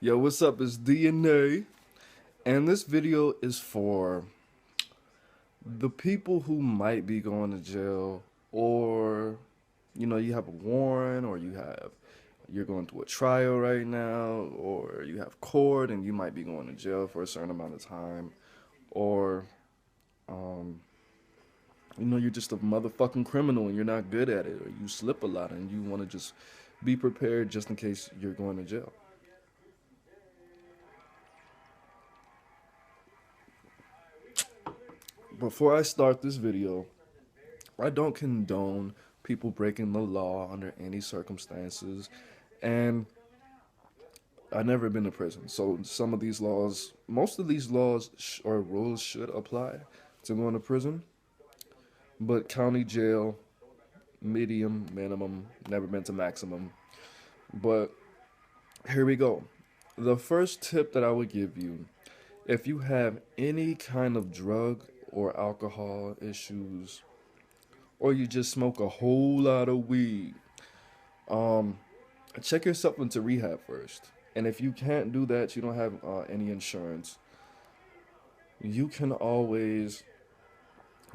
Yo, what's up? It's DNA, and this video is for the people who might be going to jail, or you have a warrant, or you're going through a trial right now, or you have court and you might be going to jail for a certain amount of time, or um, you're just a motherfucking criminal and you're not good at it, or you slip a lot and you want to just be prepared just in case you're going to jail. Before I start this video, I don't condone people breaking the law under any circumstances, and I've never been to prison. So some of these laws, most of these laws or rules should apply to going to prison. But county jail, medium, minimum, never been to maximum. But here we go. The first tip that I would give you, if you have any kind of drug or alcohol issues, or you just smoke a whole lot of weed, um, check yourself into rehab first. And if you can't do that, you don't have any insurance, you can always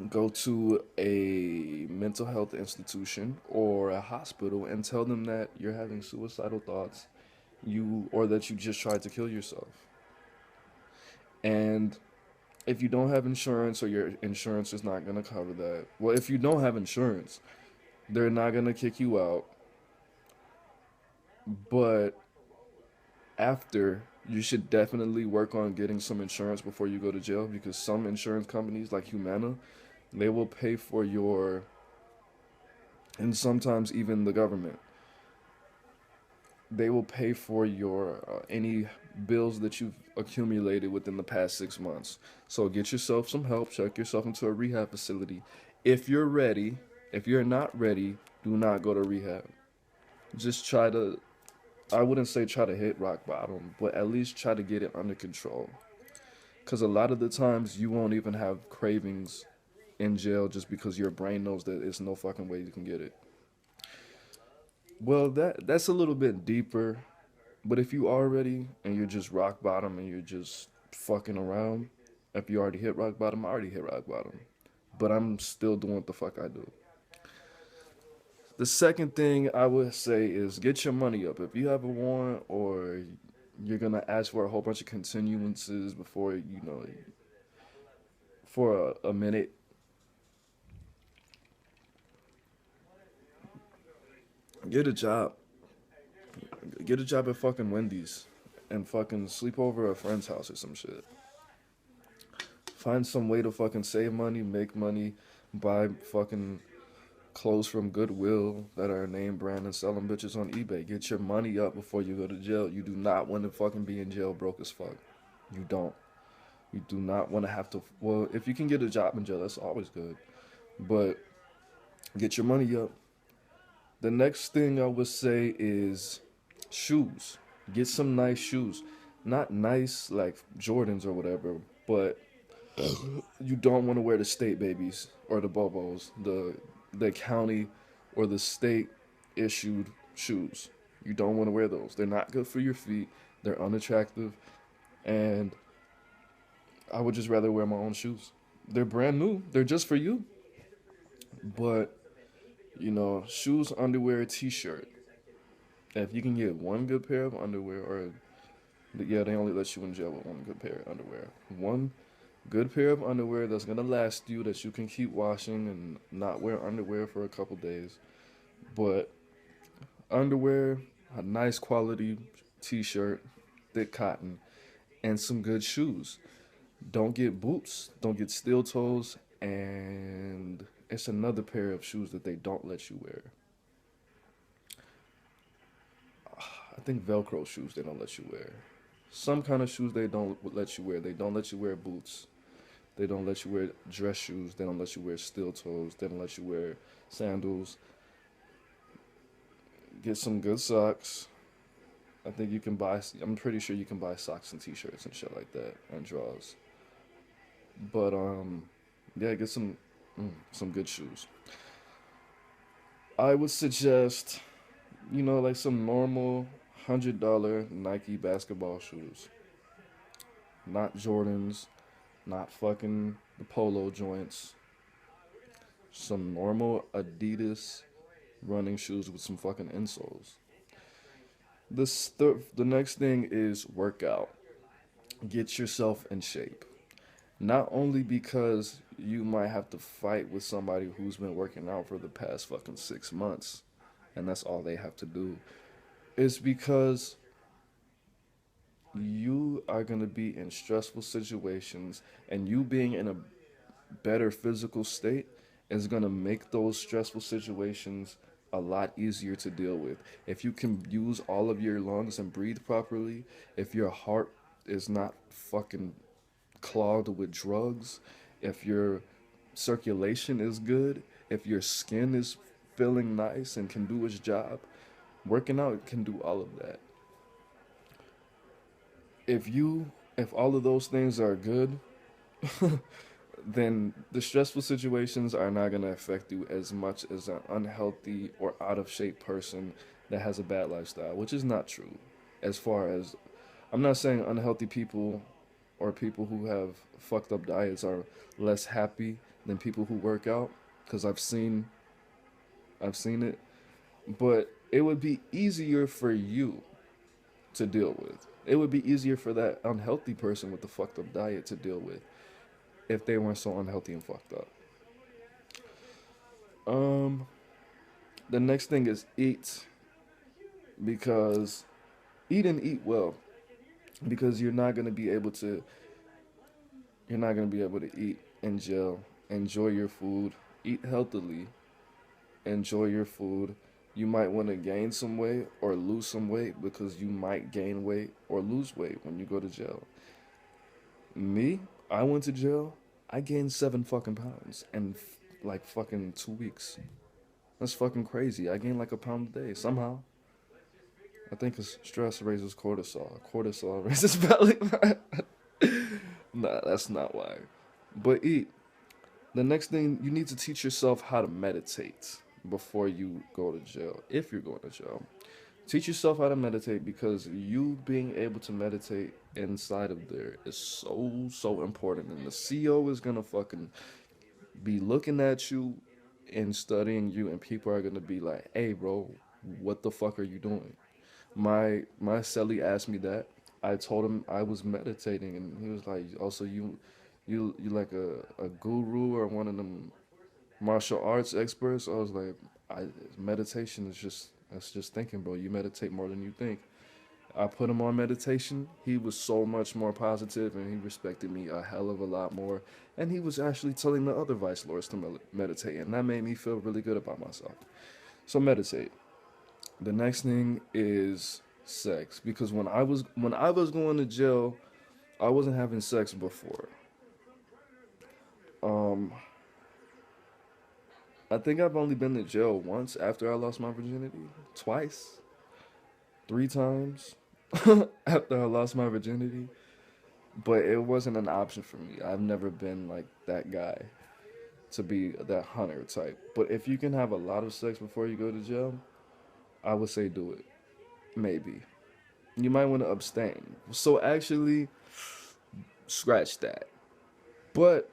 go to a mental health institution or a hospital and tell them that you're having suicidal thoughts, or that you just tried to kill yourself. And if you don't have insurance, or your insurance is not going to cover that, well, if you don't have insurance, they're not going to kick you out. But after, you should definitely work on getting some insurance before you go to jail, because some insurance companies like Humana, they will pay for your, and sometimes even the government, they will pay for your any bills that you've accumulated within the past 6 months. So get yourself some help, check yourself into a rehab facility if you're ready. If you're not ready, do not go to rehab. Just try to, I wouldn't say try to hit rock bottom, but at least try to get it under control. Because a lot of the times you won't even have cravings in jail just because your brain knows that it's no fucking way you can get it. Well, that's a little bit deeper, but if you are ready and you're just rock bottom and you're just fucking around, if you already hit rock bottom, I already hit rock bottom. But I'm still doing what the fuck I do. The second thing I would say is get your money up. If you have a warrant, or you're gonna ask for a whole bunch of continuances before for a minute, get a job. Get a job at fucking Wendy's and fucking sleep over at a friend's house or some shit. Find some way to fucking save money, make money, buy fucking clothes from Goodwill that are name brand and sell them bitches on eBay. Get your money up before you go to jail. You do not want to fucking be in jail broke as fuck. You don't. You do not want to have to. Well, if you can get a job in jail, that's always good. But get your money up. The next thing I would say is shoes. Get some nice shoes. Not nice like Jordans or whatever, but you don't want to wear the state babies or the bobos, the county or the state issued shoes. You don't want to wear those. They're not good for your feet. They're unattractive, and I would just rather wear my own shoes. They're brand new. They're just for you. But shoes, underwear, t-shirt. If you can get one good pair of underwear, or yeah, they only let you in jail with one good pair of underwear. One good pair of underwear that's gonna last you, that you can keep washing and not wear underwear for a couple days. But underwear, a nice quality t-shirt, thick cotton, and some good shoes. Don't get boots, don't get steel toes, and it's another pair of shoes that they don't let you wear. I think Velcro shoes they don't let you wear. Some kind of shoes they don't let you wear. They don't let you wear boots. They don't let you wear dress shoes. They don't let you wear steel toes. They don't let you wear sandals. Get some good socks. I think you can buy, I'm pretty sure you can buy socks and t-shirts and shit like that, and drawers. But yeah, get some good shoes. I would suggest, like some normal $100 Nike basketball shoes. Not Jordans, not fucking the polo joints. Some normal Adidas running shoes with some fucking insoles. The next thing is workout. Get yourself in shape. Not only because you might have to fight with somebody who's been working out for the past fucking 6 months, and that's all they have to do. It's because you are going to be in stressful situations, and you being in a better physical state is going to make those stressful situations a lot easier to deal with. If you can use all of your lungs and breathe properly, if your heart is not fucking clogged with drugs, if your circulation is good, if your skin is feeling nice and can do its job, working out can do all of that. If all of those things are good, then the stressful situations are not going to affect you as much as an unhealthy or out of shape person that has a bad lifestyle, which is not true. As far as, I'm not saying unhealthy people or people who have fucked up diets are less happy than people who work out, because I've seen it, but it would be easier for you to deal with. It would be easier for that unhealthy person with the fucked up diet to deal with if they weren't so unhealthy and fucked up. The next thing is eat, because eat and eat well, because you're not gonna be able to eat in jail. Enjoy your food, eat healthily, enjoy your food. You might want to gain some weight or lose some weight, because you might gain weight or lose weight when you go to jail. Me, I went to jail. I gained 7 fucking pounds in like fucking 2 weeks. That's fucking crazy. I gained like a pound a day somehow. I think it's stress raises cortisol. Cortisol raises belly fat. Nah, that's not why. But eat. The next thing, you need to teach yourself how to meditate before you go to jail. If you're going to jail, teach yourself how to meditate, because you being able to meditate inside of there is so important. And the CO is gonna fucking be looking at you and studying you, and people are gonna be like, "Hey, bro, what the fuck are you doing?" My cellie asked me that. I told him I was meditating, and he was like, "Also, you like a guru or one of them martial arts experts?" I was like, meditation is just, that's just thinking, bro. You meditate more than you think." I put him on meditation. He was so much more positive, and he respected me a hell of a lot more. And he was actually telling the other vice lords to meditate, and that made me feel really good about myself. So meditate. The next thing is sex, because when I was going to jail, I wasn't having sex before. Um, I think I've only been to jail once after I lost my virginity. Twice, 3 times after I lost my virginity. But it wasn't an option for me. I've never been like that guy to be that hunter type. But if you can have a lot of sex before you go to jail, I would say do it. Maybe. You might want to abstain. So actually, scratch that. But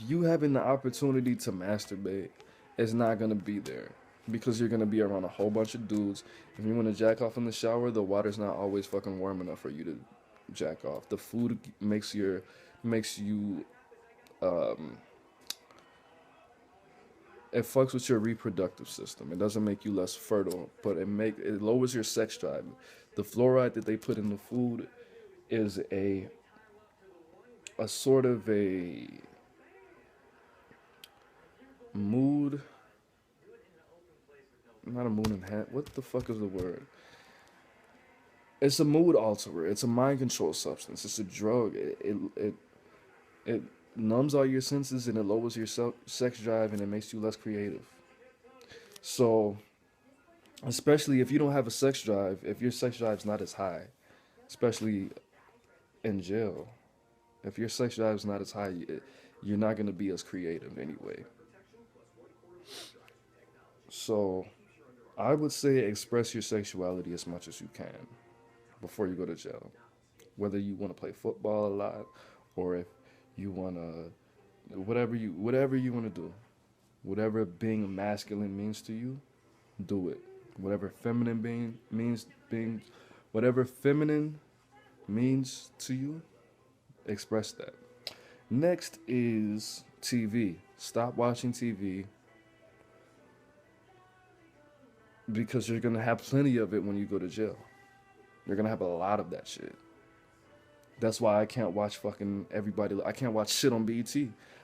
you having the opportunity to masturbate is not going to be there, because you're going to be around a whole bunch of dudes. If you want to jack off in the shower, the water's not always fucking warm enough for you to jack off. The food makes you um it fucks with your reproductive system. It doesn't make you less fertile, but it lowers your sex drive. The fluoride that they put in the food is a sort of a mood, not a mood enhance. What the fuck is the word? It's a mood alterer. It's a mind control substance. It's a drug. It numbs all your senses, and it lowers your sex drive, and it makes you less creative. So, especially if you don't have a sex drive, if your sex drive's not as high, especially in jail, if your sex drive's not as high, you're not going to be as creative anyway. So, I would say express your sexuality as much as you can before you go to jail. Whether you want to play football a lot, or if you want to, whatever you want to do, whatever being masculine means to you, do it. Whatever feminine being means being, whatever feminine means to you, express that. Next is TV. Stop watching TV because you're gonna have plenty of it when you go to jail. You're gonna have a lot of that shit. That's why I can't watch fucking everybody. I can't watch shit on BET.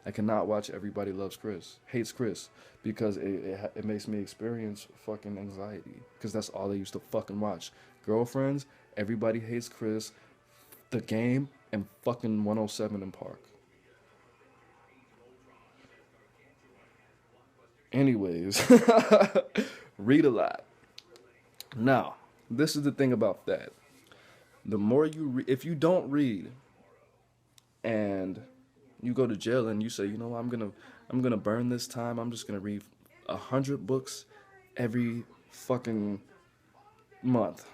I cannot watch Everybody Loves Chris, Hates Chris, because it makes me experience fucking anxiety. Because that's all they used to fucking watch. Girlfriends, Everybody Hates Chris, The Game, and fucking 107 in Park. Anyways, read a lot. Now, this is the thing about that. The more if you don't read, and you go to jail and you say, you know, I'm gonna burn this time. I'm just gonna read 100 books every fucking month.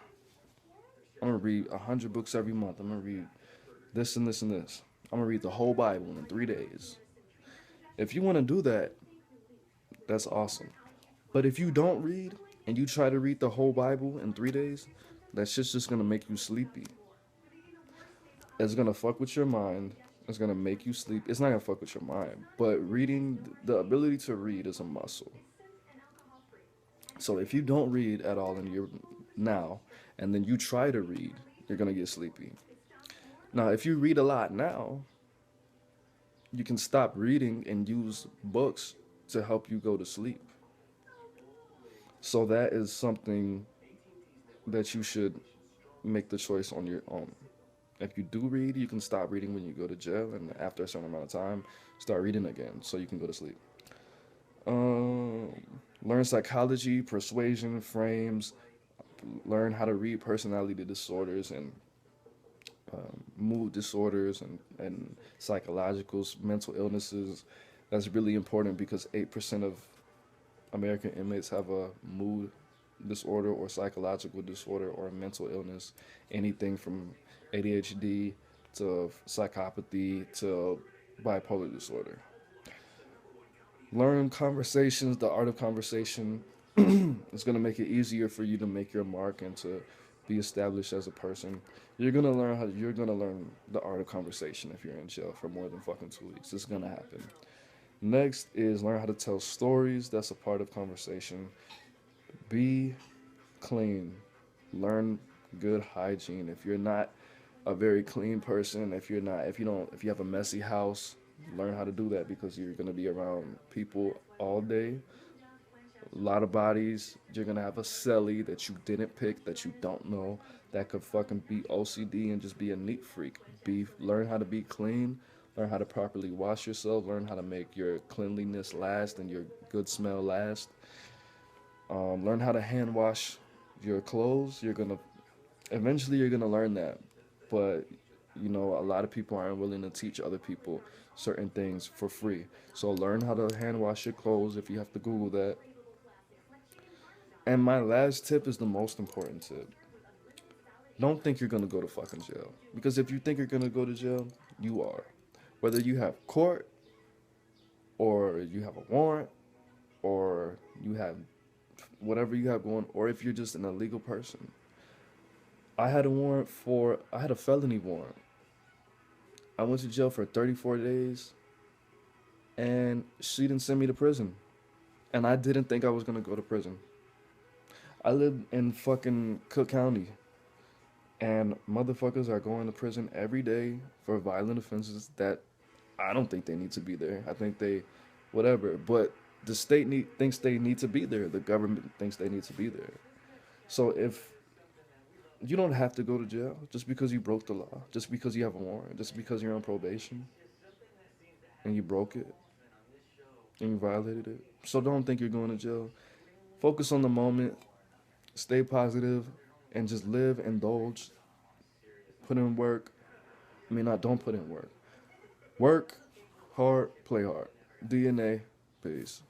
I'm gonna read 100 books every month. I'm gonna read this and this and this. I'm gonna read the whole Bible in 3 days. If you want to do that, that's awesome. But if you don't read and you try to read the whole Bible in 3 days, that shit's just gonna make you sleepy. It's gonna fuck with your mind. It's gonna make you sleep. It's not gonna fuck with your mind. But reading, the ability to read is a muscle. So if you don't read at all in your now, and then you try to read, you're gonna get sleepy. Now, if you read a lot now, you can stop reading and use books to help you go to sleep. So that is something that you should make the choice on your own. If you do read, you can stop reading when you go to jail, and after a certain amount of time, start reading again so you can go to sleep. Learn psychology, persuasion, frames, learn how to read personality disorders and mood disorders and psychologicals, mental illnesses. That's really important because 8% of American inmates have a mood disorder or psychological disorder or a mental illness, anything from ADHD to psychopathy to bipolar disorder. Learn conversations, the art of conversation. It's going to make it easier for you to make your mark and to be established as a person. You're going to learn the art of conversation if you're in jail for more than fucking 2 weeks. It's going to happen. Next is learn how to tell stories. That's a part of conversation. Be clean. Learn good hygiene. If you're not a very clean person, if you have a messy house, learn how to do that because you're going to be around people all day. A lot of bodies. You're going to have a cellie that you didn't pick, that you don't know, that could fucking be OCD and just be a neat freak. Learn how to be clean. Learn how to properly wash yourself. Learn how to make your cleanliness last and your good smell last. Learn how to hand wash your clothes. Eventually you're gonna learn that, but a lot of people aren't willing to teach other people certain things for free. So learn how to hand wash your clothes if you have to Google that. And my last tip is the most important tip. Don't think you're gonna go to fucking jail, because if you think you're gonna go to jail, you are. Whether you have court, or you have a warrant, or you have whatever you have going, or if you're just an illegal person. I had a felony warrant. I went to jail for 34 days, and she didn't send me to prison. And I didn't think I was going to go to prison. I live in fucking Cook County, and motherfuckers are going to prison every day for violent offenses that I don't think they need to be there. I think whatever. But the state thinks they need to be there. The government thinks they need to be there. So if you don't have to go to jail just because you broke the law, just because you have a warrant, just because you're on probation, and you broke it, and you violated it. So don't think you're going to jail. Focus on the moment. Stay positive, and just live, indulge, put in work. Don't put in work. Work hard, play hard. DNA, peace.